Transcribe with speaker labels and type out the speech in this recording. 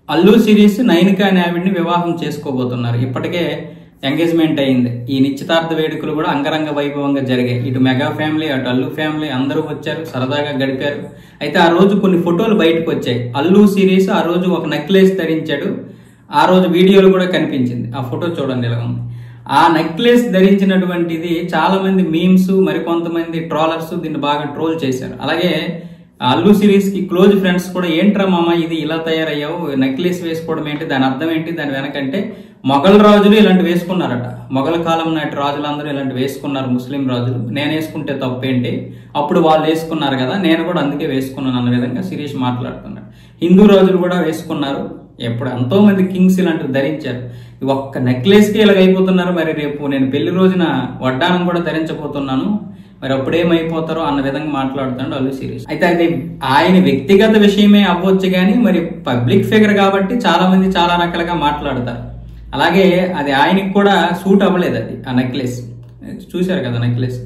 Speaker 1: Allu series Nainika అనే ఆవిడ్ని వివాహం చేసుకోబోతున్నారు. ఇప్పటికే ఎంగేజ్మెంట్ అయింది. ఈ నిశ్చితార్థ వేడుకలు కూడా అంగరంగ వైభవంగా జరిగాయి. ఇటు మెగా ఫ్యామిలీ, అటు అల్లు ఫ్యామిలీ అందరూ వచ్చారు, సరదాగా గడిపారు. అయితే ఆ రోజు కొన్ని ఫోటోలు బయటకు వచ్చాయి. అల్లు సిరీస్ ఆ రోజు ఒక నెక్లెస్ ధరించాడు. ఆ రోజు వీడియోలు కూడా కనిపించింది. ఆ ఫోటో చూడండి ఎలా ఉంది. ఆ నెక్లెస్ ధరించినటువంటిది చాలా మంది మీమ్స్, మరికొంతమంది ట్రోలర్స్ దీన్ని బాగా ట్రోల్ చేశారు. అలాగే అల్లు సిరీస్ కి క్లోజ్ ఫ్రెండ్స్ కూడా ఏంట్రా మామ ఇది ఇలా తయారయ్యావు, నెక్లెస్ వేసుకోవడం ఏంటి, దాని అర్థం ఏంటి, దాని వెనకంటే మొఘల్ రాజులు ఇలాంటి వేసుకున్నారట. మొఘల్ కాలం నాటి రాజులందరూ ఇలాంటి వేసుకున్నారు, ముస్లిం రాజులు. నేను వేసుకుంటే తప్పేంటి, అప్పుడు వాళ్ళు వేసుకున్నారు కదా, నేను కూడా అందుకే వేసుకున్నాను అన్న విధంగా శిరీష్ మాట్లాడుతున్నాడు. హిందూ రాజులు కూడా వేసుకున్నారు, ఎప్పుడు ఎంతో మంది కింగ్స్ ఇలాంటివి ధరించారు. ఒక్క నెక్లెస్ కి ఇలాగ అయిపోతున్నారు. మరి రేపు నేను పెళ్లి రోజున వడ్డానం కూడా ధరించబోతున్నాను, మరి అప్పుడేమైపోతారో అన్న విధంగా మాట్లాడుతున్నాడు అల్లు సిరీస్. అయితే అది ఆయన వ్యక్తిగత విషయమే అవ్వచ్చు కానీ మరి పబ్లిక్ ఫిగర్ కాబట్టి చాలా మంది చాలా రకాలుగా మాట్లాడతారు. అలాగే అది ఆయనకి కూడా సూట్ అవ్వలేదు అది, ఆ నెక్లెస్ చూశారు కదా నెక్లెస్.